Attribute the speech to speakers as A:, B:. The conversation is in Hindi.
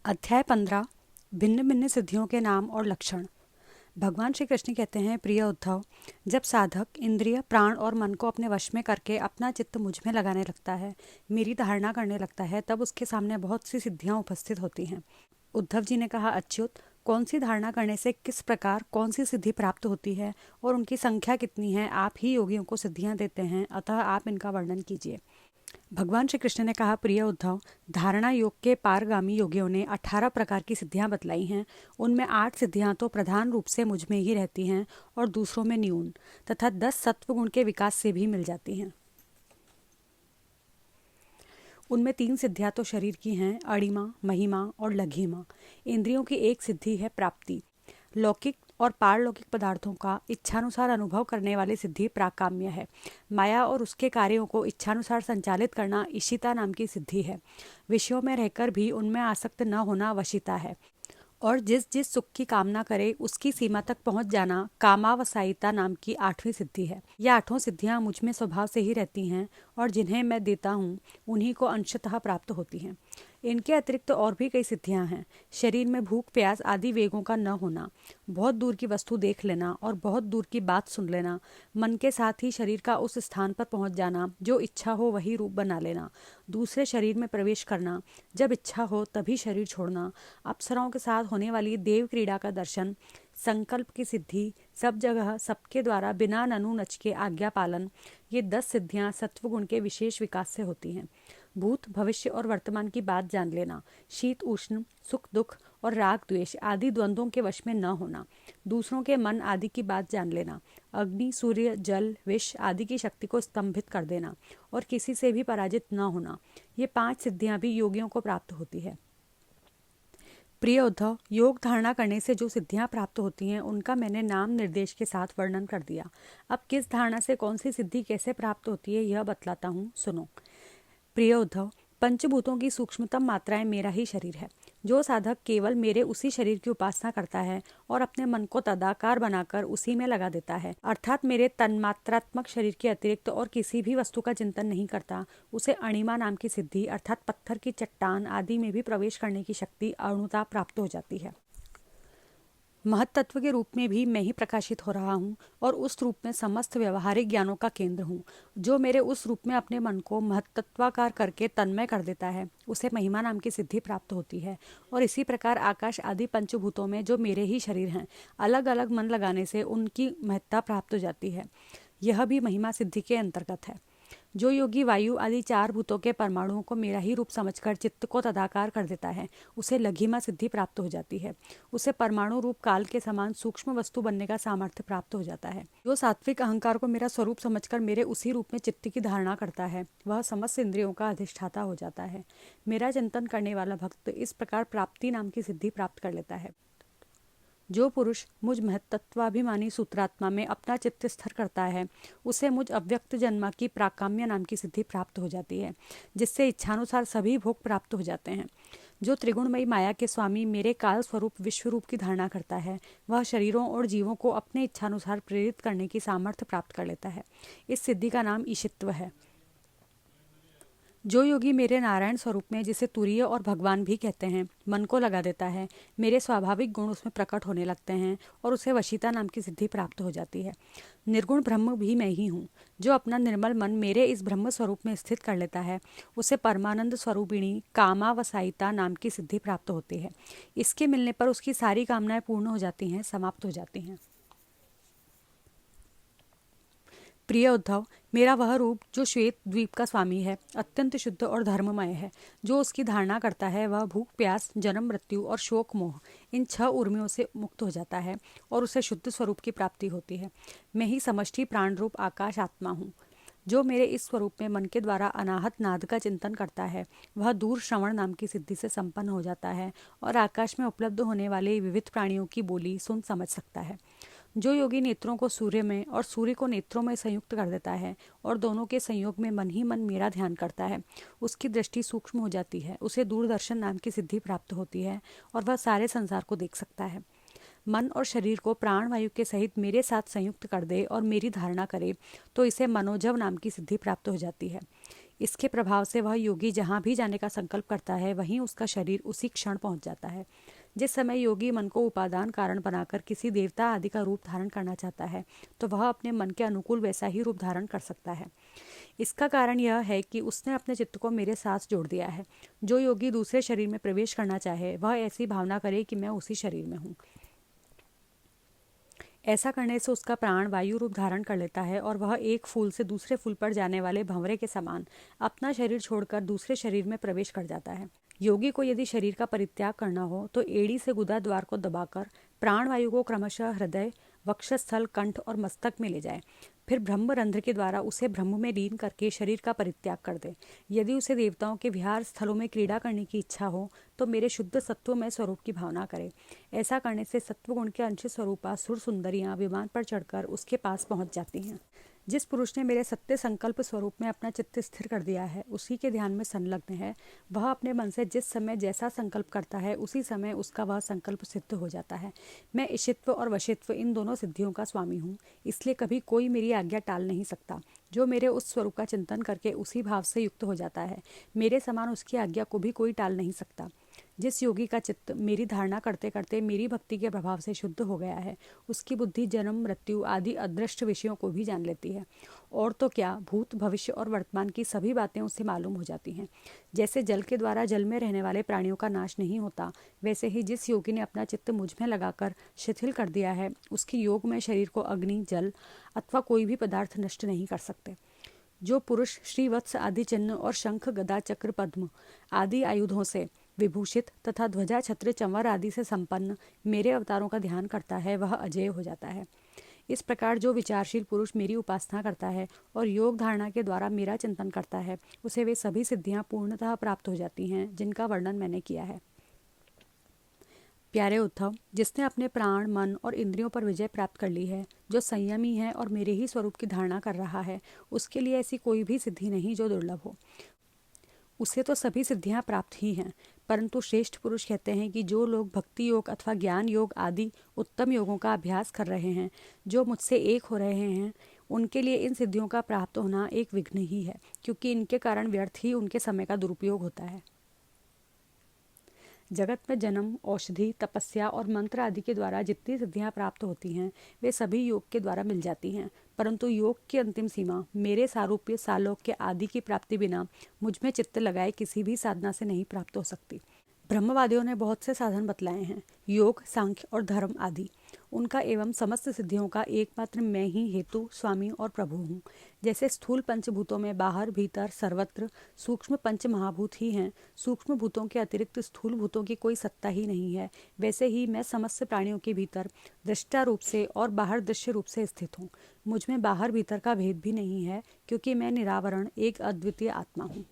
A: अध्याय 15 भिन्न भिन्न सिद्धियों के नाम और लक्षण। भगवान श्री कृष्ण कहते हैं, प्रिय उद्धव, जब साधक इंद्रिय, प्राण और मन को अपने वश में करके अपना चित्त मुझ में लगाने लगता है, मेरी धारणा करने लगता है, तब उसके सामने बहुत सी सिद्धियां उपस्थित होती हैं। उद्धव जी ने कहा, अच्युत, कौन सी धारणा करने से किस प्रकार कौन सी सिद्धि प्राप्त होती है और उनकी संख्या कितनी है? आप ही योगियों को सिद्धियां देते हैं, अतः आप इनका वर्णन कीजिए। भगवान श्री कृष्ण ने कहा, प्रिय उद्धव, धारणा योग के पारगामी योगियों ने 18 प्रकार की सिद्धियां बतलाई हैं। उनमें 8 सिद्धियां तो प्रधान रूप से मुझ में ही रहती हैं और दूसरों में न्यून, तथा 10 सत्व गुण के विकास से भी मिल जाती हैं। उनमें 3 सिद्धियां तो शरीर की हैं, अणिमा, महिमा और लघिमा। इंद्रियों की एक सिद्धि है प्राप्ति। लौकिक और पारलौकिक पदार्थों का इच्छानुसार अनुभव करने वाली सिद्धि प्राकाम्य है। माया और उसके कार्यों को इच्छानुसार संचालित करना इशिता नाम की सिद्धि है। विषयों में रहकर भी उनमें आसक्त न होना वशिता है। और जिस जिस सुख की कामना करे उसकी सीमा तक पहुंच जाना कामावसायिता नाम की 8वीं सिद्धि है। यह 8 सिद्धियां मुझ में स्वभाव से ही रहती हैं और जिन्हें मैं देता हूँ उन्हीं को अंशतः प्राप्त होती हैं। इनके अतिरिक्त और भी कई सिद्धियां हैं। शरीर में भूख, प्यास आदि वेगों का न होना, बहुत दूर की वस्तु देख लेना और बहुत दूर की बात सुन लेना, मन के साथ ही शरीर का उस स्थान पर पहुंच जाना, जो इच्छा हो वही रूप बना लेना, दूसरे शरीर में प्रवेश करना, जब इच्छा हो तभी शरीर छोड़ना, अप्सराओं के साथ होने वाली देव क्रीड़ा का दर्शन, संकल्प की सिद्धि, सब जगह सबके द्वारा बिना ननु नच के आज्ञा पालन, ये 10 सिद्धियां सत्वगुण के विशेष विकास से होती हैं। भूत, भविष्य और वर्तमान की बात जान लेना, शीत उष्ण, सुख दुख और राग द्वेष आदि द्वंद्वों के वश में न होना, दूसरों के मन आदि की बात जान लेना, अग्नि, सूर्य, जल, विष आदि की शक्ति को स्तंभित कर देना और किसी से भी पराजित न होना, ये 5 सिद्धियां भी योगियों को प्राप्त होती है। प्रिय उद्धव, योग धारणा करने से जो सिद्धियां प्राप्त होती हैं उनका मैंने नाम निर्देश के साथ वर्णन कर दिया। अब किस धारणा से कौन सी सिद्धि कैसे प्राप्त होती है यह बतलाता हूँ, सुनो। प्रिय उद्धव, पंचभूतों की सूक्ष्मतम मात्राएं मेरा ही शरीर है। जो साधक केवल मेरे उसी शरीर की उपासना करता है और अपने मन को तदाकार बनाकर उसी में लगा देता है, अर्थात मेरे तन्मात्रात्मक शरीर के अतिरिक्त और किसी भी वस्तु का चिंतन नहीं करता, उसे अणिमा नाम की सिद्धि अर्थात पत्थर की चट्टान आदि में भी प्रवेश करने की शक्ति, अणुता प्राप्त हो जाती है। महत्त्व के रूप में भी मैं ही प्रकाशित हो रहा हूँ और उस रूप में समस्त व्यवहारिक ज्ञानों का केंद्र हूँ। जो मेरे उस रूप में अपने मन को महत्त्वाकार करके तन्मय कर देता है उसे महिमा नाम की सिद्धि प्राप्त होती है। और इसी प्रकार आकाश आदि पंचभूतों में जो मेरे ही शरीर हैं, अलग अलग मन लगाने से उनकी महत्ता प्राप्त हो जाती है। यह भी महिमा सिद्धि के अंतर्गत है। जो योगी वायु आदि 4 भूतों के परमाणुओं को मेरा ही रूप समझकर चित्त को तदाकार कर देता है, उसे लघिमा सिद्धि प्राप्त हो जाती है। उसे परमाणु रूप काल के समान सूक्ष्म वस्तु बनने का सामर्थ्य प्राप्त हो जाता है। जो सात्विक अहंकार को मेरा स्वरूप समझकर मेरे उसी रूप में चित्त की धारणा करता है, वह समस्त इंद्रियों का अधिष्ठाता हो जाता है। मेरा चिंतन करने वाला भक्त इस प्रकार प्राप्ति नाम की सिद्धि प्राप्त कर लेता है। जो पुरुष मुझ महत्त्वाभिमानी सूत्रात्मा में अपना चित्त स्थिर करता है, उसे मुझ अव्यक्त जन्मा की प्राकाम्य नाम की सिद्धि प्राप्त हो जाती है, जिससे इच्छानुसार सभी भोग प्राप्त हो जाते हैं। जो त्रिगुणमयी माया के स्वामी मेरे काल स्वरूप विश्व रूप की धारणा करता है, वह शरीरों और जीवों को अपने इच्छानुसार प्रेरित करने की सामर्थ्य प्राप्त कर लेता है। इस सिद्धि का नाम ईशित्व है। जो योगी मेरे नारायण स्वरूप में, जिसे तुरीय और भगवान भी कहते हैं, मन को लगा देता है, मेरे स्वाभाविक गुण उसमें प्रकट होने लगते हैं और उसे वशीता नाम की सिद्धि प्राप्त हो जाती है। निर्गुण ब्रह्म भी मैं ही हूँ। जो अपना निर्मल मन मेरे इस ब्रह्म स्वरूप में स्थित कर लेता है, उसे परमानंद स्वरूपिणी कामावसायिता नाम की सिद्धि प्राप्त होती है। इसके मिलने पर उसकी सारी कामनाएं पूर्ण हो जाती हैं, समाप्त हो जाती हैं। प्रिय उद्धव, मेरा वह रूप जो श्वेत द्वीप का स्वामी है, अत्यंत शुद्ध और धर्ममय है। जो उसकी धारणा करता है वह भूख, प्यास, जन्म, मृत्यु और शोक, मोह इन 6 उर्मियों से मुक्त हो जाता है और उसे शुद्ध स्वरूप की प्राप्ति होती है। मैं ही समष्टि प्राण रूप आकाश आत्मा हूँ। जो मेरे इस स्वरूप में मन के द्वारा अनाहत नाद का चिंतन करता है, वह दूर श्रवण नाम की सिद्धि से संपन्न हो जाता है और आकाश में उपलब्ध होने वाले विविध प्राणियों की बोली सुन समझ सकता है। जो योगी नेत्रों को सूर्य में और सूर्य को नेत्रों में संयुक्त कर देता है और दोनों के संयोग में मन ही मन मेरा ध्यान करता है, उसकी दृष्टि सूक्ष्म हो जाती है, उसे दूरदर्शन नाम की सिद्धि प्राप्त होती है और वह सारे संसार को देख सकता है। मन और शरीर को प्राण वायु के सहित मेरे साथ संयुक्त कर दे और मेरी धारणा करे तो इसे मनोजव नाम की सिद्धि प्राप्त हो जाती है। इसके प्रभाव से वह योगी जहाँ भी जाने का संकल्प करता है वहीं उसका शरीर उसी क्षण पहुँच जाता है। जिस समय योगी मन को उपादान कारण बनाकर किसी देवता आदि का रूप धारण करना चाहता है तो वह अपने मन के अनुकूल वैसा ही रूप धारण कर सकता है। इसका कारण यह है कि उसने अपने चित्त को मेरे साथ जोड़ दिया है। जो योगी दूसरे शरीर में प्रवेश करना चाहे वह ऐसी भावना करे कि मैं उसी शरीर में हूँ। ऐसा करने से उसका प्राण वायु रूप धारण कर लेता है और वह एक फूल से दूसरे फूल पर जाने वाले भंवरे के समान अपना शरीर छोड़कर दूसरे शरीर में प्रवेश कर जाता है। योगी को यदि शरीर का परित्याग करना हो तो एड़ी से गुदा द्वार को दबाकर प्राणवायु को क्रमशः हृदय, वक्षस्थल, कंठ और मस्तक में ले जाए। फिर ब्रह्मरंध्र के द्वारा उसे ब्रह्म में लीन करके शरीर का परित्याग कर दे। यदि उसे देवताओं के विहार स्थलों में क्रीड़ा करने की इच्छा हो तो मेरे शुद्ध सत्वमय स्वरूप की भावना करे। ऐसा करने से सत्वगुण के अंश स्वरूपा सुर सुंदरियां विमान पर चढ़कर उसके पास पहुंच जाती हैं। जिस पुरुष ने मेरे सत्य संकल्प स्वरूप में अपना चित्त स्थिर कर दिया है, उसी के ध्यान में संलग्न है, वह अपने मन से जिस समय जैसा संकल्प करता है उसी समय उसका वह संकल्प सिद्ध हो जाता है। मैं ईशित्व और वशित्व इन दोनों सिद्धियों का स्वामी हूँ, इसलिए कभी कोई मेरी आज्ञा टाल नहीं सकता। जो मेरे उस स्वरूप का चिंतन करके उसी भाव से युक्त हो जाता है, मेरे समान उसकी आज्ञा को भी कोई टाल नहीं सकता। जिस योगी का चित्त मेरी धारणा करते करते मेरी भक्ति के प्रभाव से शुद्ध हो गया है, उसकी बुद्धि जन्म, मृत्यु आदि अदृष्ट विषयों को भी जान लेती है। और तो क्या, भूत, भविष्य और वर्तमान की सभी बातें उसे मालूम हो जाती हैं। जैसे जल के द्वारा जल में रहने वाले प्राणियों का नाश नहीं होता, वैसे ही जिस योगी ने अपना चित्त मुझ में लगाकर शिथिल कर दिया है, उसके योग में शरीर को अग्नि, जल अथवा कोई भी पदार्थ नष्ट नहीं कर सकते। जो पुरुष श्रीवत्स आदि चिन्ह और शंख, गदा, चक्र, पद्म आदि आयुधों से विभूषित तथा ध्वजा, छत्र, चंवर आदि से संपन्न मेरे अवतारों का ध्यान करता है वह अजेय हो जाता है। इस प्रकार जो विचारशील पुरुष मेरी उपासना करता है और योग धारणा के द्वारा मेरा चिंतन करता है, उसे वे सभी सिद्धियां पूर्णतः प्राप्त हो जाती हैं जिनका वर्णन मैंने किया है। प्यारे उद्धव, जिसने अपने प्राण, मन और इंद्रियों पर विजय प्राप्त कर ली है, जो संयमी है और मेरे ही स्वरूप की धारणा कर रहा है, उसके लिए ऐसी कोई भी सिद्धि नहीं जो दुर्लभ हो। उसे तो सभी सिद्धियां प्राप्त ही हैं, परंतु श्रेष्ठ पुरुष कहते हैं कि जो लोग भक्ति योग अथवा ज्ञान योग आदि उत्तम योगों का अभ्यास कर रहे हैं, जो मुझसे एक हो रहे हैं, उनके लिए इन सिद्धियों का प्राप्त होना एक विघ्न ही है, क्योंकि इनके कारण व्यर्थ ही उनके समय का दुरुपयोग होता है। जगत में जन्म, औषधि, तपस्या और मंत्र आदि के द्वारा जितनी सिद्धियां प्राप्त होती हैं वे सभी योग के द्वारा मिल जाती हैं, परंतु योग की अंतिम सीमा मेरे सारूप्य, सालोक्य आदि की प्राप्ति बिना मुझ में चित्त लगाए किसी भी साधना से नहीं प्राप्त हो सकती। ब्रह्मवादियों ने बहुत से साधन बतलाए हैं, योग, सांख्य और धर्म आदि। उनका एवं समस्त सिद्धियों का एकमात्र मैं ही हेतु, स्वामी और प्रभु हूँ। जैसे स्थूल पंचभूतों में बाहर, भीतर, सर्वत्र सूक्ष्म पंच महाभूत ही हैं, सूक्ष्म भूतों के अतिरिक्त स्थूल भूतों की कोई सत्ता ही नहीं है, वैसे ही मैं समस्त प्राणियों के भीतर दृष्टा रूप से और बाहर दृश्य रूप से स्थित हूँ। मुझ में बाहर भीतर का भेद भी नहीं है, क्योंकि मैं निरावरण एक अद्वितीय आत्मा हूँ।